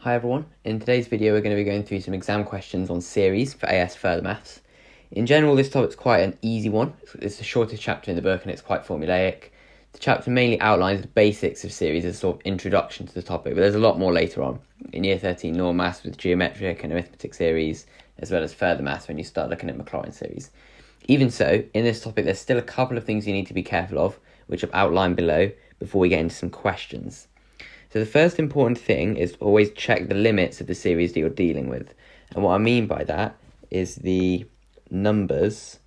Hi everyone, in today's video we're going to be going through some exam questions on series for AS Further Maths. In general, this topic's quite an easy one. It's the shortest chapter in the book and it's quite formulaic. The chapter mainly outlines the basics of series as a sort of introduction to the topic, but there's a lot more later on. In Year 13 Normal Maths with geometric and arithmetic series, as well as Further Maths when you start looking at Maclaurin series. Even so, in this topic there's still a couple of things you need to be careful of, which I've outlined below before we get into some questions. So the first important thing is always check the limits of the series that you're dealing with. And what I mean by that is the numbers,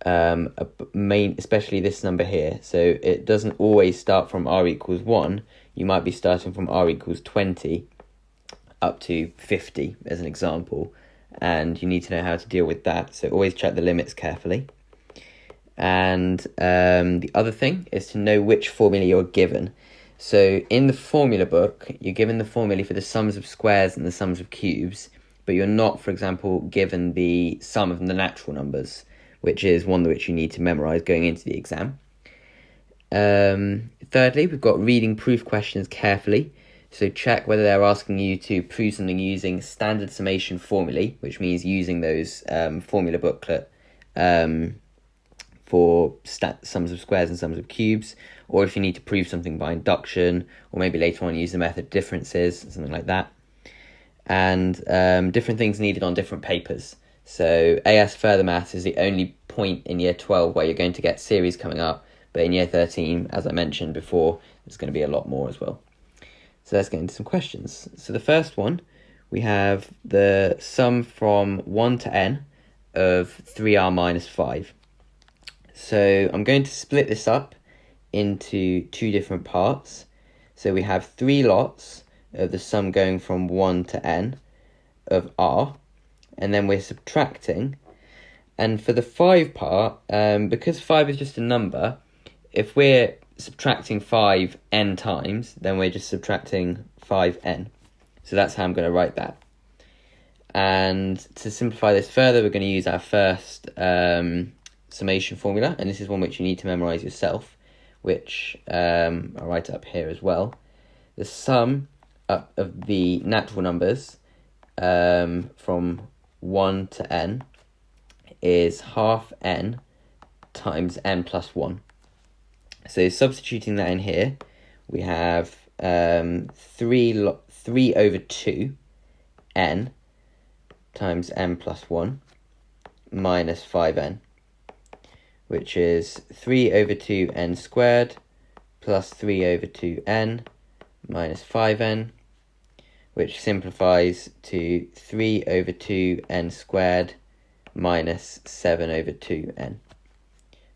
especially this number here. So it doesn't always start from r equals 1. You might be starting from r equals 20 up to 50 as an example. And you need to know how to deal with that. So always check the limits carefully. And the other thing is to know which formula you're given. So in the formula book, you're given the formula for the sums of squares and the sums of cubes, but you're not, for example, given the sum of the natural numbers, which is one which you need to memorise going into the exam. Thirdly, we've got reading proof questions carefully. So check whether they're asking you to prove something using standard summation formulae, which means using those formula booklet for sums of squares and sums of cubes, or if you need to prove something by induction, or maybe later on use the method of differences, something like that. And different things needed on different papers. So AS Further Maths is the only point in Year 12 where you're going to get series coming up, but in Year 13, as I mentioned before, there's going to be a lot more as well. So let's get into some questions. So the first one, we have the sum from 1 to n of 3r minus 5. So I'm going to split this up into two different parts. So we have 3 lots of the sum going from 1 to n of r, and then we're subtracting. And for the 5 part, because 5 is just a number, if we're subtracting 5 n times, then we're just subtracting 5n. So that's how I'm going to write that. And to simplify this further, we're going to use our first summation formula, and this is one which you need to memorize yourself, which I'll write it up here as well. The sum of the natural numbers from 1 to n is half n times n plus 1. So substituting that in here, we have 3 over 2 n times n plus 1 minus 5n, which is 3 over 2n squared plus 3 over 2n minus 5n, which simplifies to 3 over 2n squared minus 7 over 2n.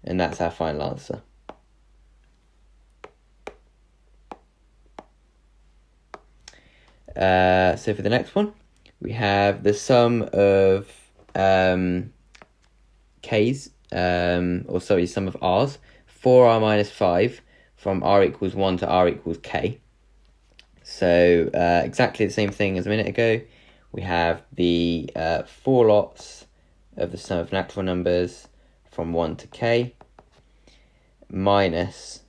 And that's our final answer. So for the next one, we have the sum of k's, sum of r's, 4r minus 5 from r equals 1 to r equals k. So exactly the same thing as a minute ago. We have the 4 lots of the sum of natural numbers from 1 to k minus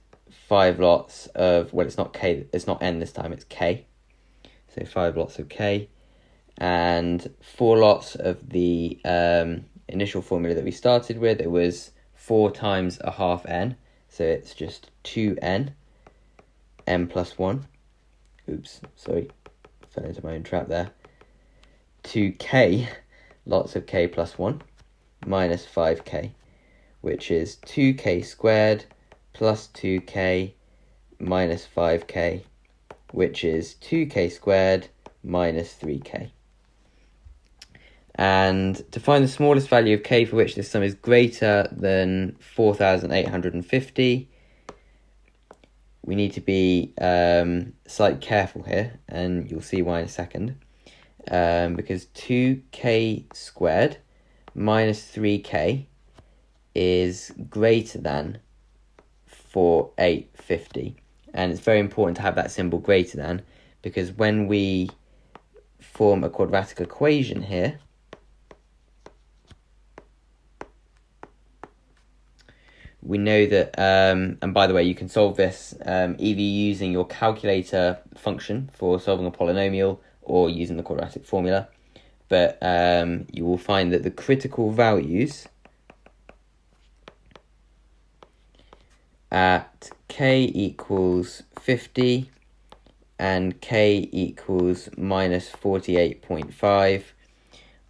5 lots of, well, it's not k, it's not n this time, it's k. So 5 lots of k and 4 lots of the initial formula that we started with. It was 4 times a half n, so it's just 2n, n plus 1. Oops, sorry, fell into my own trap there. 2k, lots of k plus 1, minus 5k, which is 2k squared plus 2k minus 5k, which is 2k squared minus 3k. And to find the smallest value of k for which this sum is greater than 4,850, we need to be slightly careful here, and you'll see why in a second. Because 2k squared minus 3k is greater than 4,850. And it's very important to have that symbol greater than, because when we form a quadratic equation here, we know that, and by the way, you can solve this either using your calculator function for solving a polynomial or using the quadratic formula. But you will find that the critical values at k equals 50 and k equals minus 48.5.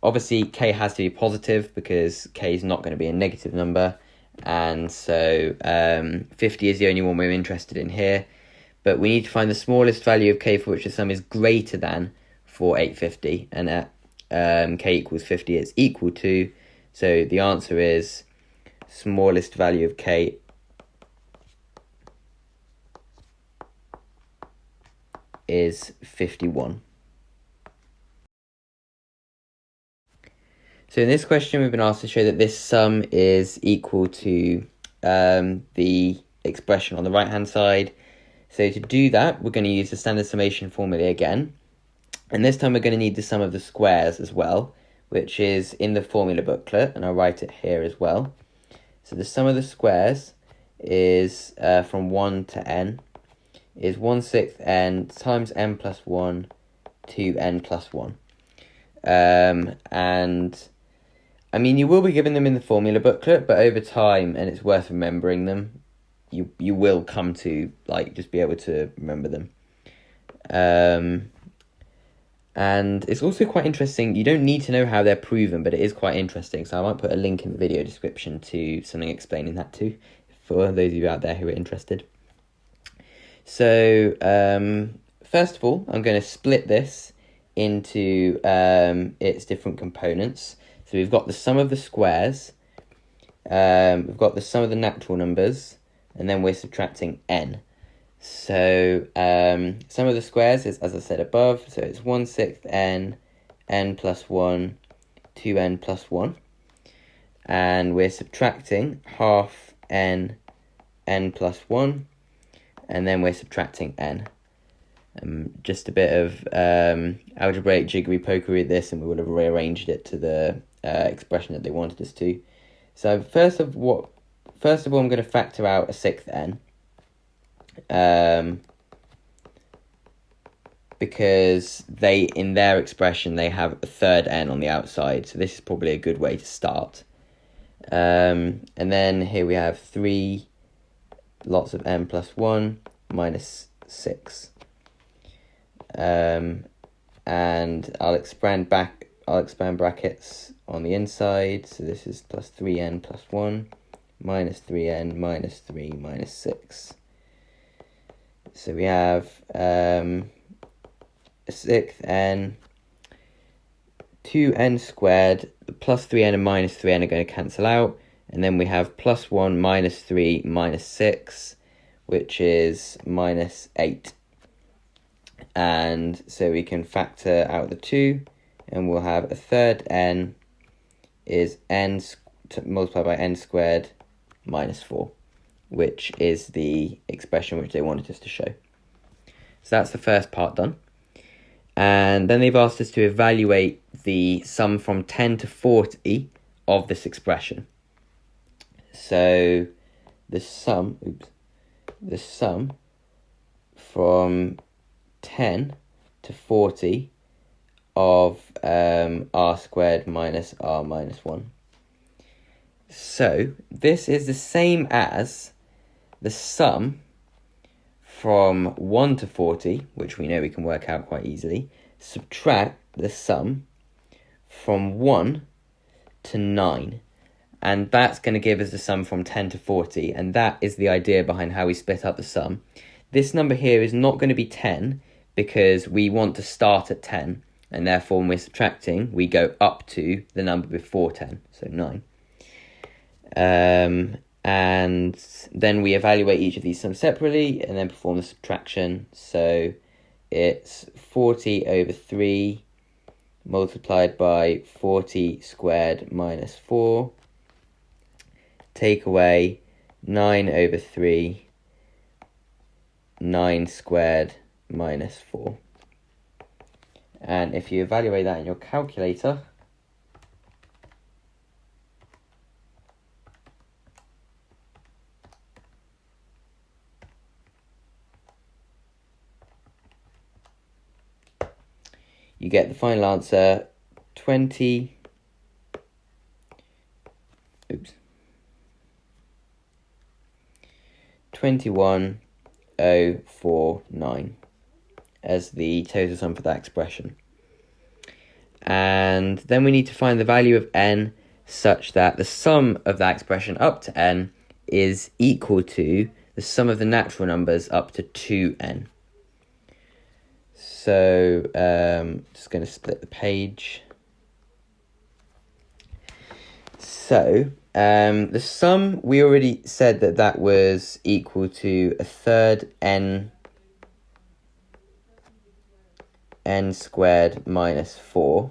Obviously, k has to be positive because k is not going to be a negative number. And so 50 is the only one we're interested in here. But we need to find the smallest value of k for which the sum is greater than 4850. And at k equals 50, it's equal to. So the answer is smallest value of k is 51. So in this question, we've been asked to show that this sum is equal to the expression on the right-hand side. So to do that, we're going to use the standard summation formula again. And this time we're going to need the sum of the squares as well, which is in the formula booklet, and I'll write it here as well. So the sum of the squares is from 1 to n, is 1/6 n times n plus 1 to n plus 1. And I mean, you will be given them in the formula booklet, but over time, and it's worth remembering them, you will come to just be able to remember them. And it's also quite interesting. You don't need to know how they're proven, but it is quite interesting. So I might put a link in the video description to something explaining that too, for those of you out there who are interested. So first of all, I'm going to split this into its different components. So we've got the sum of the squares, we've got the sum of the natural numbers, and then we're subtracting n. So sum of the squares is, as I said above, so it's 1/6 n, n plus 1, 2n plus 1. And we're subtracting half n, n plus 1, and then we're subtracting n. Just a bit of algebraic jiggery-pokery with this, and we would have rearranged it to the expression that they wanted us to. So first of all, I'm going to factor out a 6th n. Because in their expression, they have a 3rd n on the outside, so this is probably a good way to start. And then here we have 3 lots of n plus 1 minus 6. And I'll expand brackets on the inside, so this is plus 3n plus 1 minus 3n minus 3 minus 6. So we have 6th n, 2n squared, plus 3n and minus 3n are going to cancel out, and then we have plus 1 minus 3 minus 6, which is minus 8. And so we can factor out the 2, and we'll have a 3rd n is n multiplied by n squared minus 4, which is the expression which they wanted us to show. So that's the first part done. And then they've asked us to evaluate the sum from 10 to 40 of this expression. So the sum from 10 to 40 of r squared minus r minus 1. So this is the same as the sum from 1 to 40, which we know we can work out quite easily, subtract the sum from 1 to 9. And that's going to give us the sum from 10 to 40, and that is the idea behind how we split up the sum. This number here is not going to be 10, because we want to start at 10, and therefore when we're subtracting, we go up to the number before 10, so 9. And then we evaluate each of these sums separately and then perform the subtraction. So it's 40 over 3 multiplied by 40 squared minus 4. Take away 9 over 3, 9 squared minus 4. And if you evaluate that in your calculator, you get the final answer 21,049 as the total sum for that expression. And then we need to find the value of n such that the sum of that expression up to n is equal to the sum of the natural numbers up to 2n. So just going to split the page. So the sum, we already said that was equal to a third n squared minus 4.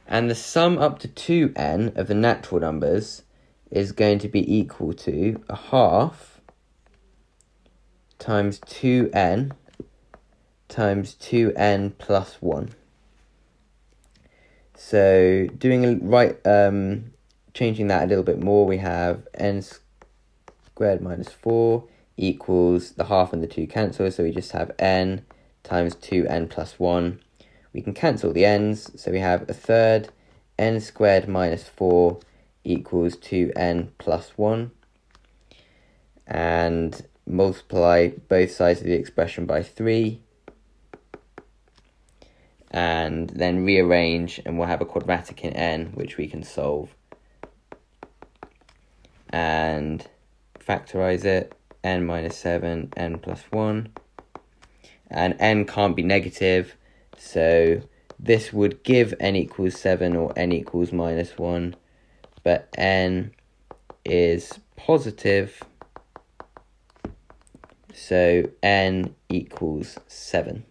And the sum up to 2n of the natural numbers is going to be equal to a half times 2n times 2n plus 1. So changing that a little bit more, we have n squared minus 4 equals the half and the 2 cancel, so we just have n times 2n plus 1. We can cancel the n's, so we have a third n squared minus 4 equals 2n plus 1. And multiply both sides of the expression by 3. And then rearrange, and we'll have a quadratic in n, which we can solve. And factorize it, n minus 7, n plus 1. And n can't be negative, so this would give n equals 7 or n equals minus 1, but n is positive, so n equals 7.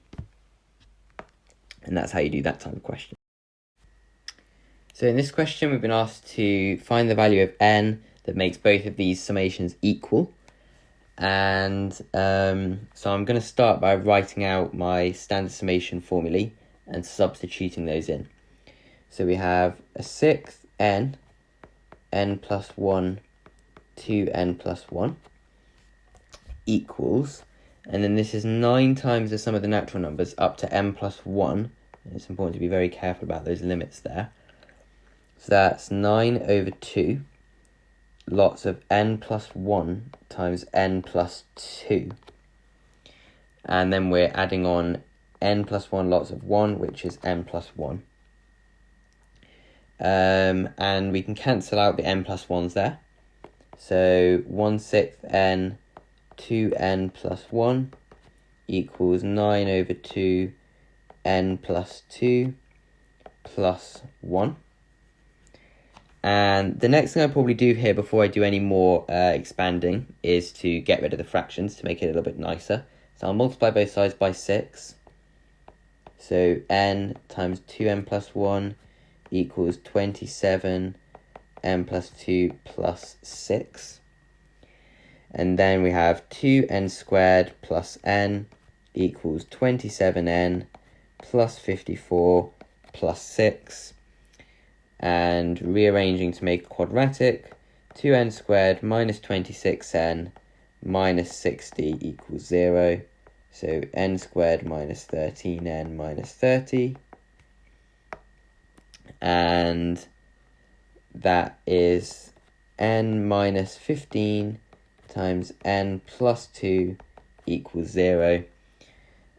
And that's how you do that type of question. So in this question, we've been asked to find the value of n that makes both of these summations equal. And so I'm going to start by writing out my standard summation formulae and substituting those in. So we have a sixth n plus 1, 2n plus 1 equals, and then this is 9 times the sum of the natural numbers up to n plus 1. And it's important to be very careful about those limits there. So that's 9 over 2 lots of n plus 1 times n plus 2. And then we're adding on n plus 1 lots of 1, which is n plus 1. And we can cancel out the n plus 1s there. So 1/6 n, 2n plus 1 equals 9 over 2 n plus 2 plus 1. And the next thing I'll probably do here before I do any more expanding is to get rid of the fractions to make it a little bit nicer. So I'll multiply both sides by 6. So n times 2n plus 1 equals 27 n plus 2 plus 6. And then we have 2n squared plus n equals 27n plus 54 plus 6. And rearranging to make a quadratic, 2n squared minus 26n minus 60 equals 0. So n squared minus 13n minus 30. And that is n minus 15 times n plus 2 equals 0.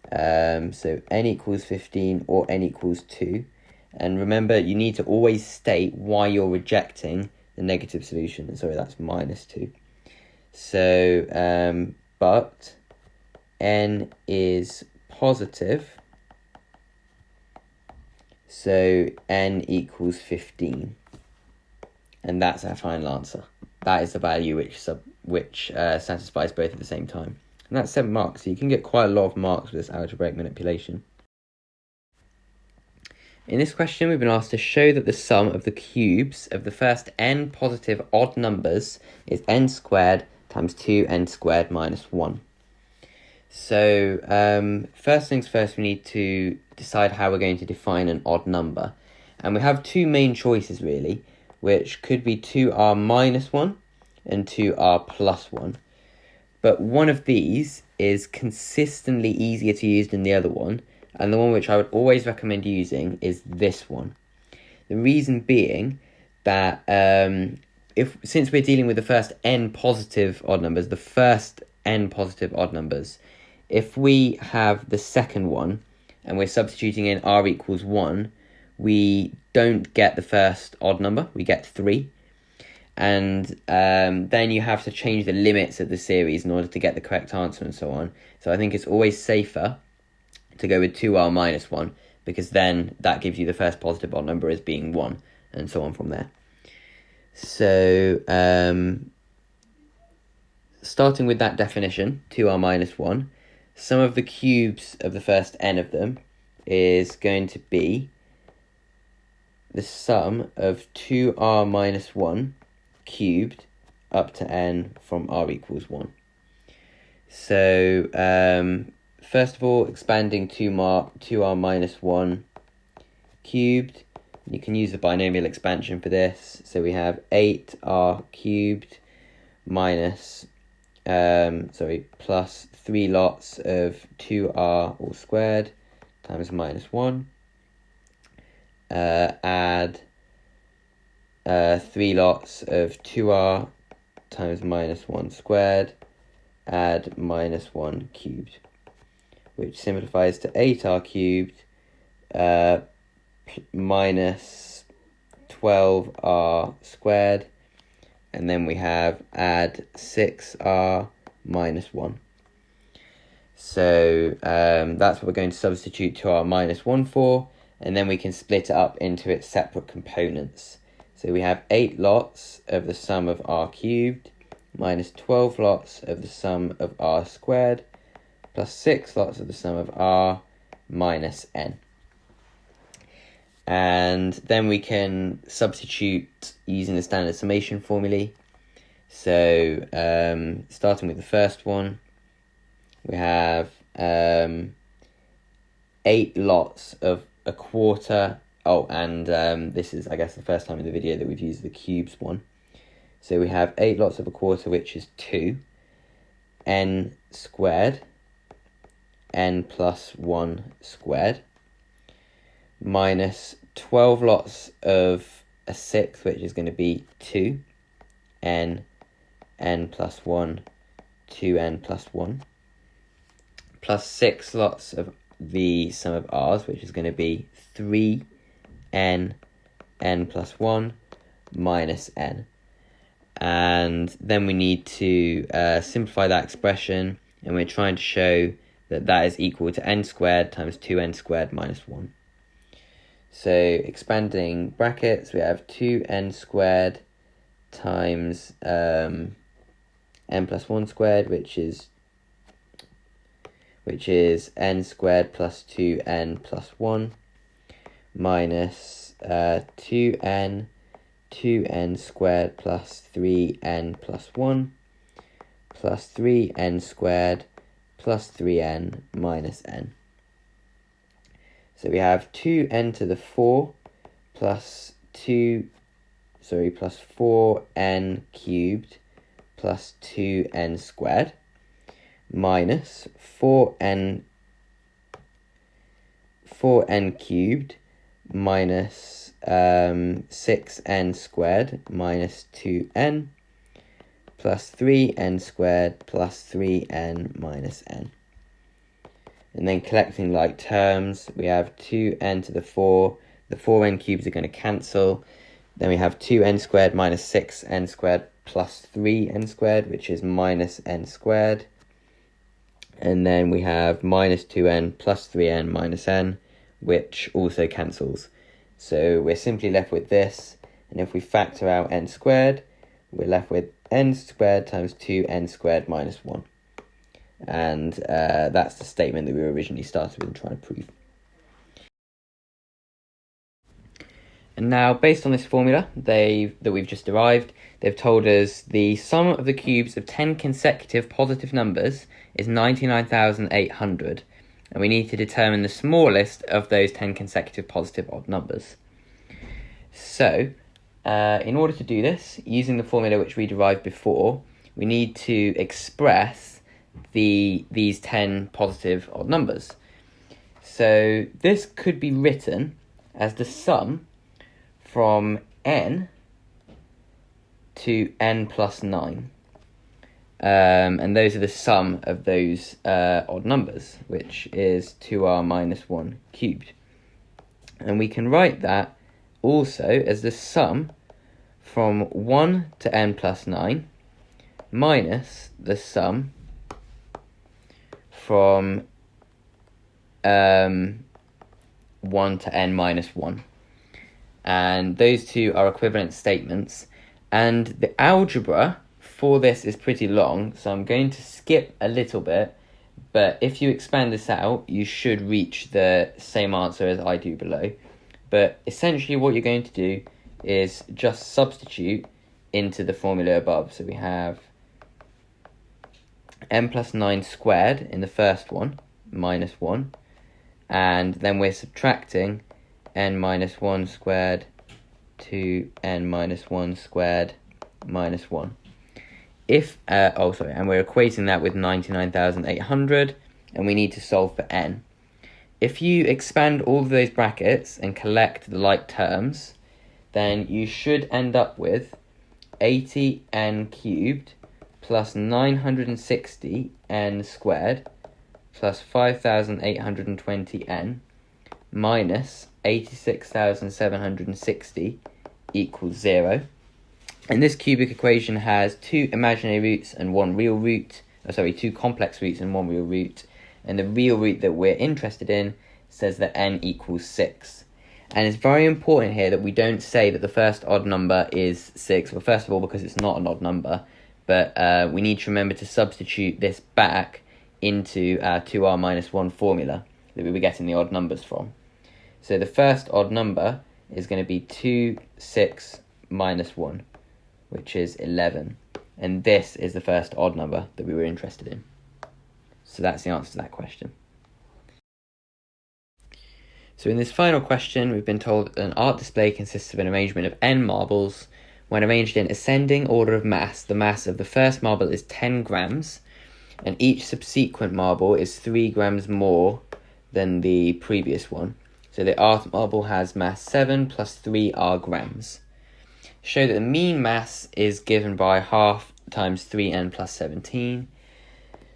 So n equals 15 or n equals 2. And remember, you need to always state why you're rejecting the negative solution. Sorry, that's minus 2. So, but n is positive, so n equals 15. And that's our final answer. That is the value which satisfies both at the same time. And that's 7 marks, so you can get quite a lot of marks with this algebraic manipulation. In this question, we've been asked to show that the sum of the cubes of the first n positive odd numbers is n squared times 2n squared minus 1. So first things first, we need to decide how we're going to define an odd number. And we have two main choices, really, which could be 2r minus 1 and 2r plus 1. But one of these is consistently easier to use than the other one, And the one which I would always recommend using is this one. The reason being that since we're dealing with the first n positive odd numbers, if we have the second one and we're substituting in r equals 1, we don't get the first odd number, we get 3. And then you have to change the limits of the series in order to get the correct answer and so on. So I think it's always safer to go with 2r minus 1, because then that gives you the first positive odd number as being 1, and so on from there. So, starting with that definition, 2r minus 1, sum of the cubes of the first n of them is going to be the sum of 2r minus 1 cubed up to n from r equals 1. So, first of all, expanding 2r minus 1 cubed. You can use the binomial expansion for this. So we have 8r cubed minus, plus 3 lots of 2r all squared times minus 1. Add 3 lots of 2r times minus 1 squared. Add minus 1 cubed, which simplifies to 8r cubed minus 12r squared, and then we have add 6r minus 1. So that's what we're going to substitute 2r minus 1 for, and then we can split it up into its separate components. So we have 8 lots of the sum of r cubed minus 12 lots of the sum of r squared plus 6 lots of the sum of r minus n. And then we can substitute using the standard summation formulae. So starting with the first one, we have 8 lots of a quarter. Oh, and this is, I guess, the first time in the video that we've used the cubes one. So we have 8 lots of a quarter, which is 2, n squared, n plus 1 squared, minus 12 lots of a sixth, which is going to be 2, n plus 1, 2n plus 1, plus 6 lots of the sum of r's, which is going to be 3, n plus 1, minus n. And then we need to simplify that expression, and we're trying to show that that is equal to n squared times 2n squared minus 1. So expanding brackets, we have 2n squared times n plus 1 squared, which is n squared plus 2n plus 1, minus 2n squared plus 3n plus 1, plus 3n squared plus 3n minus n. So we have 2n to the 4 plus 4n cubed plus 2n squared minus 4n cubed minus 6n squared minus 2n plus 3n squared plus 3n minus n. And then collecting like terms, we have 2n to the 4. The 4n cubes are going to cancel. Then we have 2n squared minus 6n squared plus 3n squared, which is minus n squared. And then we have minus 2n plus 3n minus n, which also cancels. So we're simply left with this. And if we factor out n squared, we're left with n squared times 2n squared minus 1. And that's the statement that we originally started with and trying to prove. And now, based on this formula that we've just derived, they've told us the sum of the cubes of 10 consecutive positive numbers is 99,800. And we need to determine the smallest of those 10 consecutive positive odd numbers. So, in order to do this, using the formula which we derived before, we need to express these 10 positive odd numbers. So this could be written as the sum from n to n plus 9. And those are the sum of those odd numbers, which is 2r minus 1 cubed. And we can write that also as the sum from 1 to n plus 9 minus the sum from 1 to n minus 1. And those two are equivalent statements. And the algebra for this is pretty long, so I'm going to skip a little bit. But if you expand this out, you should reach the same answer as I do below. But essentially what you're going to do is just substitute into the formula above. So we have n plus 9 squared in the first one, minus 1. And then we're subtracting n minus 1 squared to n minus 1 squared minus 1. And we're equating that with 99,800, and we need to solve for n. If you expand all of those brackets and collect the like terms, then you should end up with 80n cubed plus 960n squared plus 5,820n minus 86,760 equals 0. And this cubic equation has two imaginary roots and one real root. Two complex roots and one real root. And the real root that we're interested in says that n equals 6. And it's very important here that we don't say that the first odd number is 6. Well, first of all, because it's not an odd number. But we need to remember to substitute this back into our 2r minus 1 formula that we were getting the odd numbers from. So the first odd number is going to be 2, 6 minus 1, which is 11. And this is the first odd number that we were interested in. So that's the answer to that question. So in this final question, we've been told that an art display consists of an arrangement of n marbles. When arranged in ascending order of mass, the mass of the first marble is 10 grams, and each subsequent marble is 3 grams more than the previous one. So the art marble has mass 7 plus 3r grams. Show that the mean mass is given by half times 3n plus 17.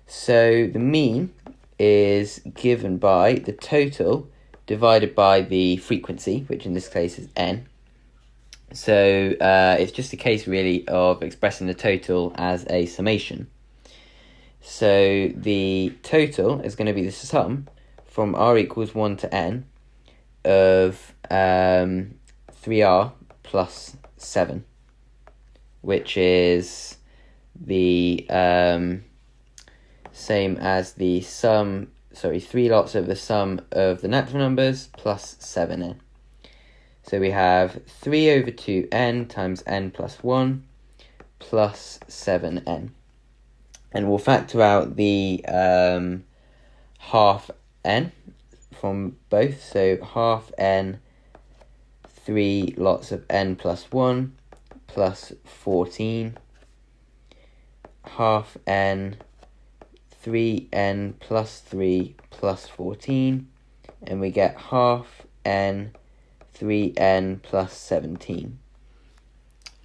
So the mean is given by the total divided by the frequency, which in this case is n. So it's just a case really of expressing the total as a summation. So the total is going to be the sum from r equals 1 to n of 3r plus 7, which is the same as the sum, 3 lots of the sum of the natural numbers plus 7n. So we have 3 over 2n times n plus 1 plus 7n. And we'll factor out the half n from both. So half n, 3 lots of n plus 1 plus 14. Half n, 3n plus 3 plus 14. And we get half n, 3n plus 17.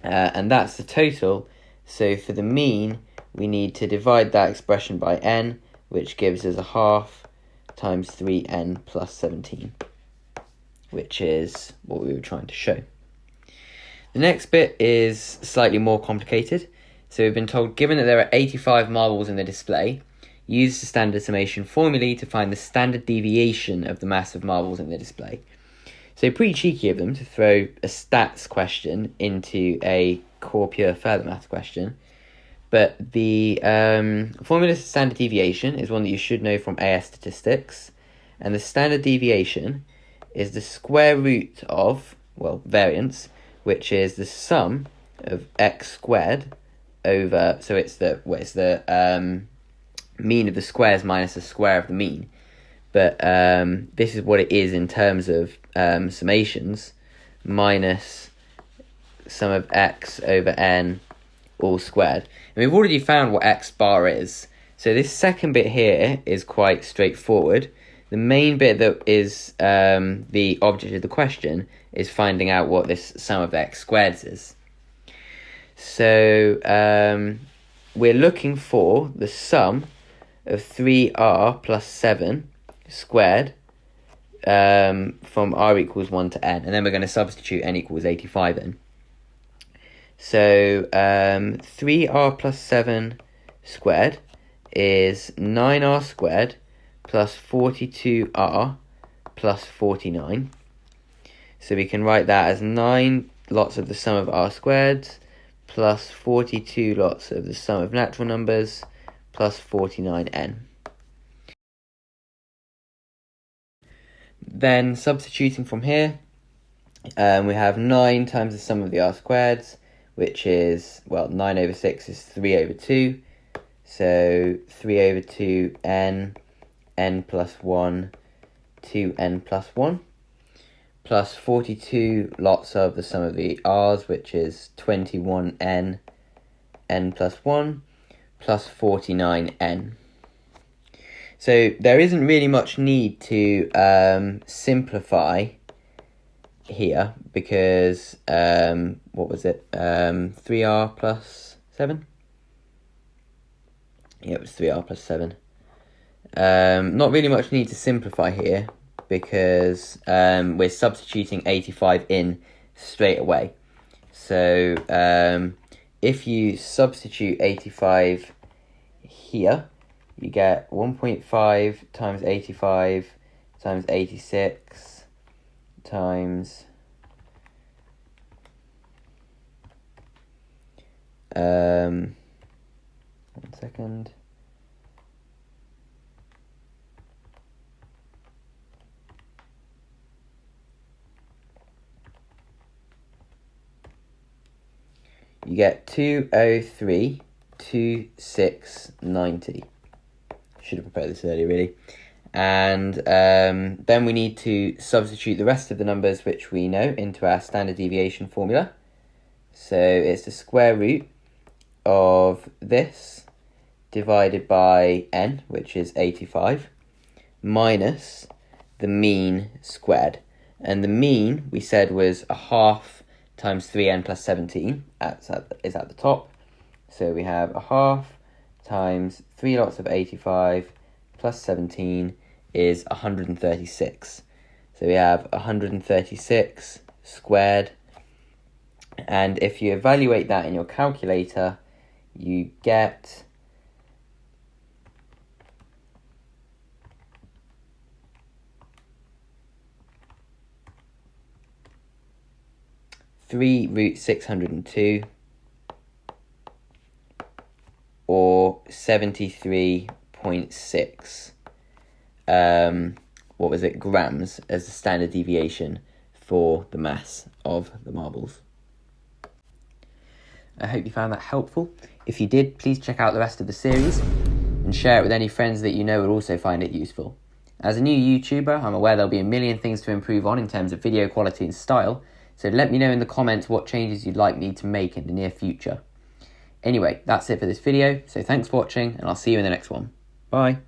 And that's the total. So for the mean, we need to divide that expression by n, which gives us a half times 3n plus 17, which is what we were trying to show. The next bit is slightly more complicated. So we've been told, given that there are 85 marbles in the display, use the standard summation formulae to find the standard deviation of the mass of marbles in the display. So pretty cheeky of them to throw a stats question into a core pure further math question. But the formula for standard deviation is one that you should know from AS statistics. And the standard deviation is the square root of, variance, which is the sum of x squared over, so it's the mean of the squares minus the square of the mean. But this is what it is in terms of summations, minus sum of x over n all squared. And we've already found what x bar is. So this second bit here is quite straightforward. The main bit that is the object of the question is finding out what this sum of x squareds is. So we're looking for the sum of 3r plus 7 squared from r equals 1 to n, and then we're going to substitute n equals 85 in. So 3r plus 7 squared is 9r squared plus 42r plus 49. So we can write that as 9 lots of the sum of r squareds plus 42 lots of the sum of natural numbers plus 49n. Then substituting from here, we have 9 times the sum of the r squareds, which is, well, 9 over 6 is 3 over 2. So 3 over 2 n, n plus 1, 2n plus 1, plus 42 lots of the sum of the r's, which is 21n, n plus 1, plus 49n. So there isn't really much need to simplify here, because, what was it, 3r plus 7? Yeah, it was 3r plus 7. Not really much need to simplify here, because we're substituting 85 in straight away. So if you substitute 85 here, you get 1.5 times 85 times 86 times 1 second. You get 203.2690. Should have prepared this earlier, really. And then we need to substitute the rest of the numbers which we know into our standard deviation formula. So it's the square root of this divided by n, which is 85, minus the mean squared. And the mean, we said, was a half times 3n plus 17, is at the top. So we have a half times 3 lots of 85 plus 17 is 136. So we have 136 squared. And if you evaluate that in your calculator, you get 3 root 602, or 73.6 what was it, grams as the standard deviation for the mass of the marbles. I hope you found that helpful. If you did, please check out the rest of the series and share it with any friends that you know will also find it useful. As a new YouTuber, I'm aware there'll be a million things to improve on in terms of video quality and style, so let me know in the comments what changes you'd like me to make in the near future. Anyway, that's it for this video, so thanks for watching, and I'll see you in the next one. Bye!